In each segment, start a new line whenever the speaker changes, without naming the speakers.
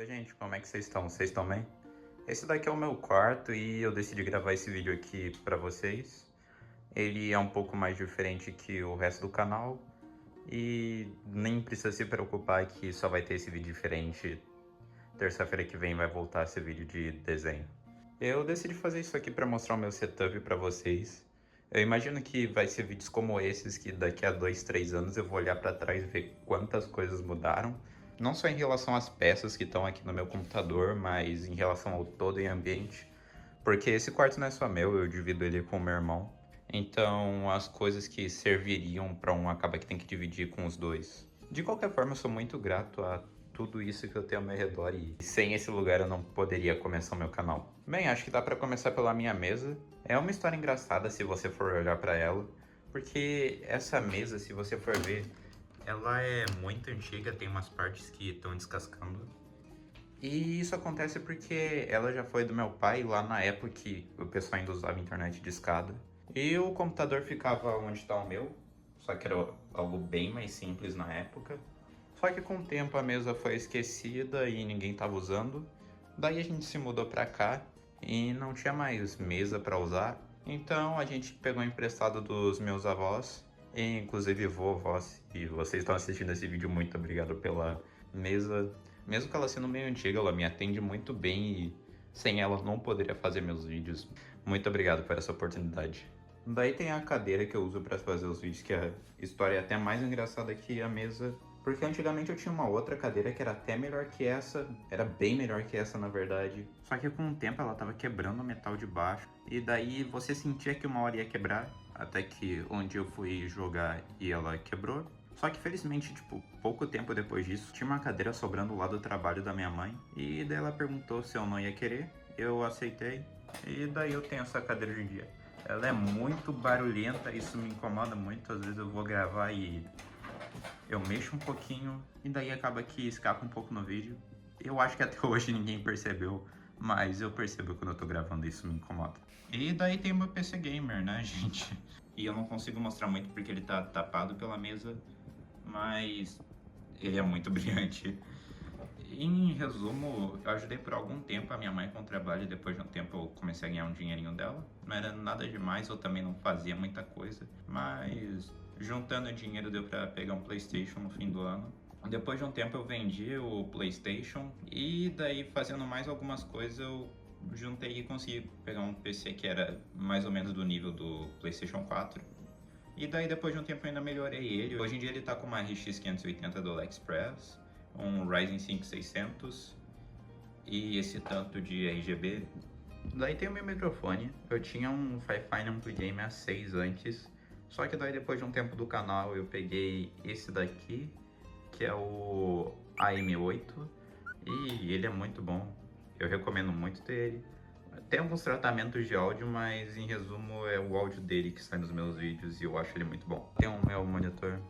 Oi gente, como é que vocês estão? Vocês estão bem? Esse daqui é o meu quarto e eu decidi gravar esse vídeo aqui pra vocês. Ele é um pouco mais diferente que o resto do canal e nem precisa se preocupar que só vai ter esse vídeo diferente. Terça-feira que vem vai voltar esse vídeo de desenho. Eu decidi fazer isso aqui pra mostrar o meu setup pra vocês. Eu imagino que vai ser vídeos como esses que daqui a 2, 3 anos eu vou olhar pra trás e ver quantas coisas mudaram. Não só em relação às peças que estão aqui no meu computador, mas em relação ao todo em ambiente. Porque esse quarto não é só meu, eu divido ele com o meu irmão. Então as coisas que serviriam para um acaba que tem que dividir com os dois. De qualquer forma, eu sou muito grato a tudo isso que eu tenho ao meu redor e sem esse lugar eu não poderia começar o meu canal. Bem, acho que dá para começar pela minha mesa. É uma história engraçada se você for olhar para ela, porque essa mesa, se você for ver, ela é muito antiga, tem umas partes que estão descascando. E isso acontece porque ela já foi do meu pai lá na época que o pessoal ainda usava internet de escada. E o computador ficava onde está o meu, só que era algo bem mais simples na época. Só que com o tempo a mesa foi esquecida e ninguém estava usando. Daí a gente se mudou para cá e não tinha mais mesa para usar. Então a gente pegou emprestado dos meus avós, e inclusive vovó, se vocês estão assistindo esse vídeo, muito obrigado pela mesa. Mesmo que ela sendo meio antiga, ela me atende muito bem e sem ela eu não poderia fazer meus vídeos. Muito obrigado por essa oportunidade. Daí tem a cadeira que eu uso para fazer os vídeos, que a história é até mais engraçada que a mesa. Porque antigamente eu tinha uma outra cadeira que era até melhor que essa, era bem melhor que essa na verdade. Só que com o tempo ela tava quebrando o metal de baixo. E daí você sentia que uma hora ia quebrar, até que onde eu fui jogar e ela quebrou. Só que felizmente, tipo, pouco tempo depois disso, tinha uma cadeira sobrando lá do trabalho da minha mãe. E daí ela perguntou se eu não ia querer, eu aceitei. E daí eu tenho essa cadeira hoje em dia. Ela é muito barulhenta, isso me incomoda muito, às vezes eu vou gravar e eu mexo um pouquinho e daí acaba que escapa um pouco no vídeo. Eu acho que até hoje ninguém percebeu, mas eu percebo quando eu tô gravando, isso me incomoda. E daí tem o meu PC Gamer, né, gente? E eu não consigo mostrar muito porque ele tá tapado pela mesa, mas ele é muito brilhante. Em resumo, eu ajudei por algum tempo a minha mãe com o trabalho e depois de um tempo eu comecei a ganhar um dinheirinho dela. Não era nada demais, eu também não fazia muita coisa, mas juntando dinheiro deu pra pegar um PlayStation no fim do ano. Depois de um tempo eu vendi o PlayStation e daí fazendo mais algumas coisas eu juntei e consegui pegar um PC que era mais ou menos do nível do PlayStation 4. E daí depois de um tempo eu ainda melhorei ele. Hoje em dia ele tá com uma RX 580 do AliExpress, um Ryzen 5 600 e esse tanto de RGB. Daí tem o meu microfone. Eu tinha um Fifine Ampligame A6 antes, só que daí depois de um tempo do canal eu peguei esse daqui, que é o AM8, e ele é muito bom. Eu recomendo muito ter ele. Tem alguns tratamentos de áudio, mas em resumo é o áudio dele que sai nos meus vídeos e eu acho ele muito bom. Tem o meu monitor.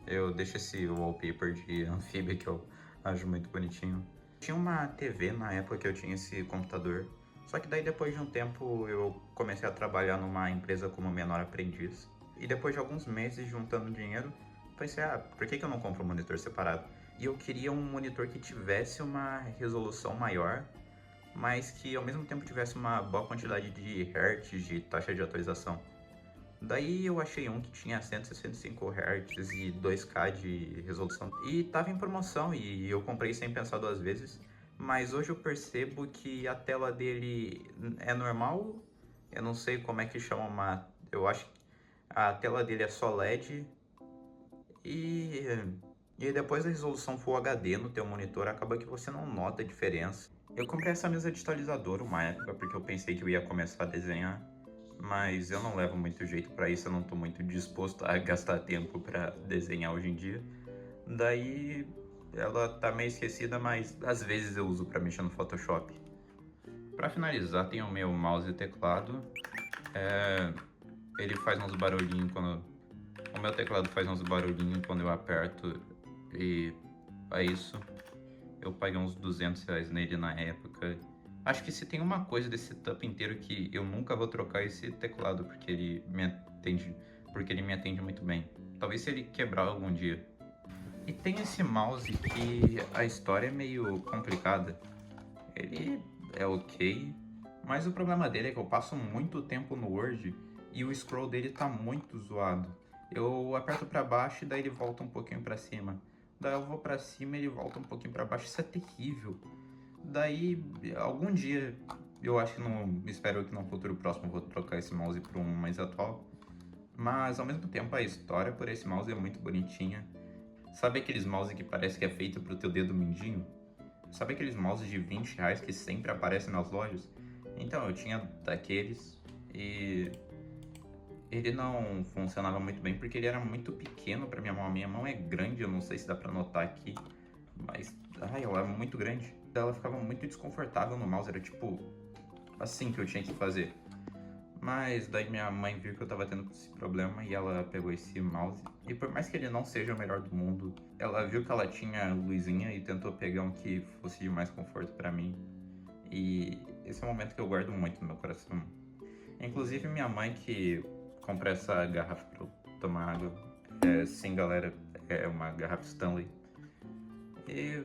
Eu deixo esse wallpaper de anfíbia que eu acho muito bonitinho. Tinha uma TV na época que eu tinha esse computador. Só que daí depois de um tempo eu comecei a trabalhar numa empresa como menor aprendiz. E depois de alguns meses juntando dinheiro, pensei, por que eu não compro um monitor separado? E eu queria um monitor que tivesse uma resolução maior, mas que ao mesmo tempo tivesse uma boa quantidade de hertz, de taxa de atualização. Daí eu achei um que tinha 165 Hz e 2K de resolução. E tava em promoção e eu comprei sem pensar duas vezes. Mas hoje eu percebo que a tela dele é normal. Eu não sei como é que chama uma... Eu acho que a tela dele é só LED. E, e depois da resolução Full HD no teu monitor, acaba que você não nota a diferença. Eu comprei essa mesa digitalizadora uma época porque eu pensei que eu ia começar a desenhar. Mas eu não levo muito jeito pra isso, eu não tô muito disposto a gastar tempo pra desenhar hoje em dia. Daí ela tá meio esquecida, mas às vezes eu uso pra mexer no Photoshop. Pra finalizar, tem o meu mouse e teclado. Ele faz uns barulhinhos quando... O meu teclado faz uns barulhinhos quando eu aperto e é isso. Eu paguei uns R$ 200 nele na época. Acho que se tem uma coisa desse setup inteiro que eu nunca vou trocar esse teclado, porque ele me atende muito bem. Talvez se ele quebrar algum dia. E tem esse mouse que a história é meio complicada. Ele é ok, mas o problema dele é que eu passo muito tempo no Word e o scroll dele tá muito zoado. Eu aperto pra baixo e daí ele volta um pouquinho pra cima. Daí eu vou pra cima e ele volta um pouquinho pra baixo. Isso é terrível. Daí, algum dia, eu acho que não, espero que num futuro próximo eu vou trocar esse mouse por um mais atual. Mas ao mesmo tempo a história por esse mouse é muito bonitinha. Sabe aqueles mouse que parece que é feito pro teu dedo mindinho? Sabe aqueles mouses de R$ 20 que sempre aparecem nas lojas? Então, eu tinha daqueles e ele não funcionava muito bem porque ele era muito pequeno para minha mão. A minha mão é grande, eu não sei se dá para notar aqui, mas ela é muito grande. Ela ficava muito desconfortável no mouse, era tipo assim que eu tinha que fazer. Mas daí minha mãe viu que eu tava tendo esse problema e ela pegou esse mouse. E por mais que ele não seja o melhor do mundo, ela viu que ela tinha luzinha e tentou pegar um que fosse de mais conforto pra mim. E esse é um momento que eu guardo muito no meu coração. Inclusive minha mãe que compra essa garrafa pra eu tomar água. Sim, galera, é uma garrafa Stanley. E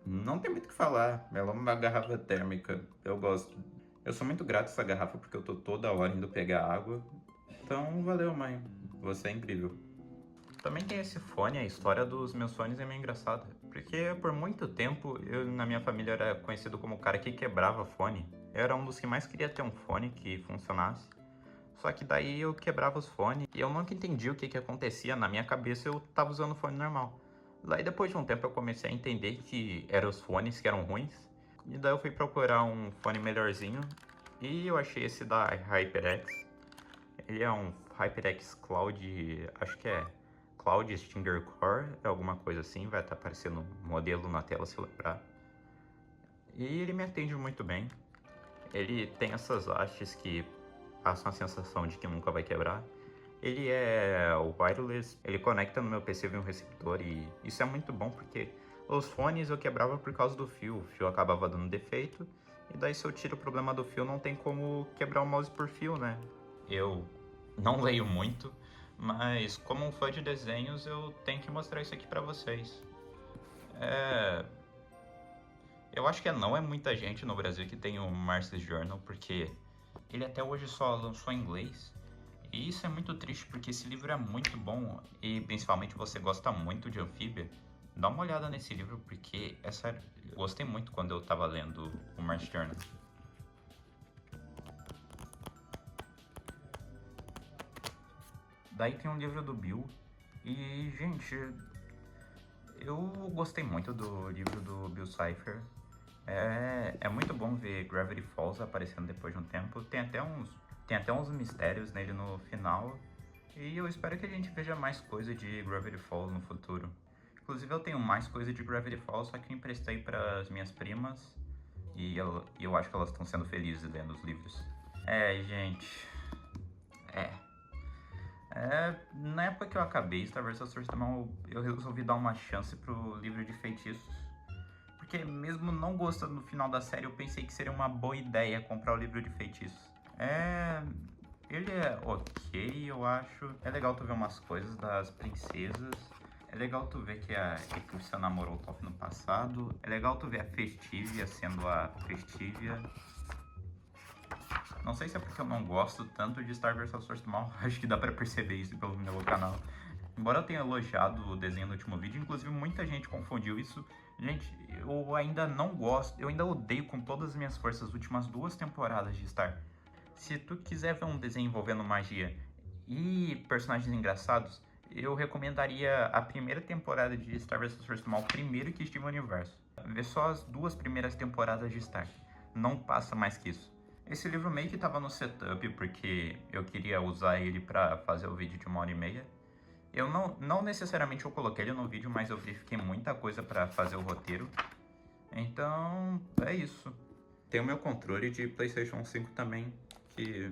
não tem muito o que falar, ela é uma garrafa térmica, eu gosto. Eu sou muito grato a essa garrafa porque eu tô toda hora indo pegar água. Então, valeu, mãe. Você é incrível. Também tem esse fone, a história dos meus fones é meio engraçada. Porque por muito tempo, eu na minha família era conhecido como o cara que quebrava fone. Eu era um dos que mais queria ter um fone que funcionasse. Só que daí eu quebrava os fones e eu nunca entendi o que que acontecia. Na minha cabeça eu tava usando fone normal. Daí depois de um tempo eu comecei a entender que eram os fones que eram ruins. E daí eu fui procurar um fone melhorzinho e eu achei esse da HyperX. Ele é um HyperX Cloud, acho que é Cloud Stinger Core, é alguma coisa assim, vai estar aparecendo um modelo na tela se eu lembrar. E ele me atende muito bem. Ele tem essas hastes que passam a sensação de que nunca vai quebrar. Ele é wireless, ele conecta no meu PC via um receptor e isso é muito bom porque os fones eu quebrava por causa do fio, o fio acabava dando defeito e daí se eu tiro o problema do fio não tem como quebrar o mouse por fio, né? Eu não leio muito, mas como um fã de desenhos eu tenho que mostrar isso aqui pra vocês. É... Eu acho que não é muita gente no Brasil que tem o Marcy's Journal porque ele até hoje só lançou em inglês. E isso é muito triste porque esse livro é muito bom e principalmente você gosta muito de anfíbia. Dá uma olhada nesse livro porque eu gostei muito quando eu tava lendo o March Journal. Daí tem um livro do Bill e, gente, eu gostei muito do livro do Bill Cipher. É muito bom ver Gravity Falls aparecendo depois de um tempo. Tem até uns mistérios nele no final. E eu espero que a gente veja mais coisa de Gravity Falls no futuro. Inclusive eu tenho mais coisa de Gravity Falls, só que eu emprestei para as minhas primas. E eu acho que elas estão sendo felizes lendo os livros. Gente. É. Na época que eu acabei Star vs Sword Tamão, eu resolvi dar uma chance pro livro de feitiços. Porque mesmo não gostando no final da série, eu pensei que seria uma boa ideia comprar o livro de feitiços. Ele é ok, eu acho. É legal tu ver umas coisas das princesas. É legal tu ver que a Eclipse namorou o Toph no passado. É legal tu ver a Festivia sendo a Festivia. Não sei se é porque eu não gosto tanto de Star vs Sword Mal. Acho que dá pra perceber isso pelo meu canal. Embora eu tenha elogiado o desenho no último vídeo, inclusive muita gente confundiu isso. Gente, eu ainda não gosto, eu ainda odeio com todas as minhas forças as últimas 2 temporadas de Star. Se tu quiser ver um desenho envolvendo magia e personagens engraçados, eu recomendaria a primeira temporada de Star vs First Mal primeiro que Steven Universo. Vê só as 2 primeiras temporadas de Star. Não passa mais que isso. Esse livro meio que tava no setup porque eu queria usar ele pra fazer o vídeo de 1h30. Eu não necessariamente eu coloquei ele no vídeo, mas eu verifiquei muita coisa pra fazer o roteiro. Então, é isso. Tem o meu controle de PlayStation 5 também, que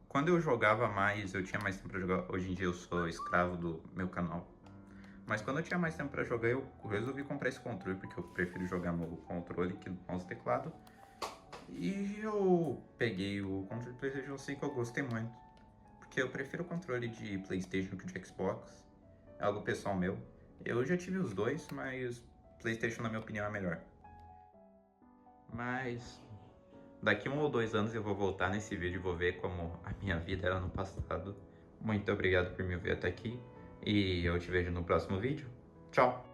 quando eu jogava mais, eu tinha mais tempo pra jogar. Hoje em dia eu sou escravo do meu canal. Mas quando eu tinha mais tempo pra jogar, eu resolvi comprar esse controle, porque eu prefiro jogar no controle que no mouse e teclado. E eu peguei o controle de PlayStation 5, eu gostei muito. Porque eu prefiro o controle de PlayStation que o de Xbox. É algo pessoal meu. Eu já tive os dois, mas PlayStation, na minha opinião, é melhor. Mas daqui 1 ou 2 anos eu vou voltar nesse vídeo e vou ver como a minha vida era no passado. Muito obrigado por me ver até aqui e eu te vejo no próximo vídeo. Tchau!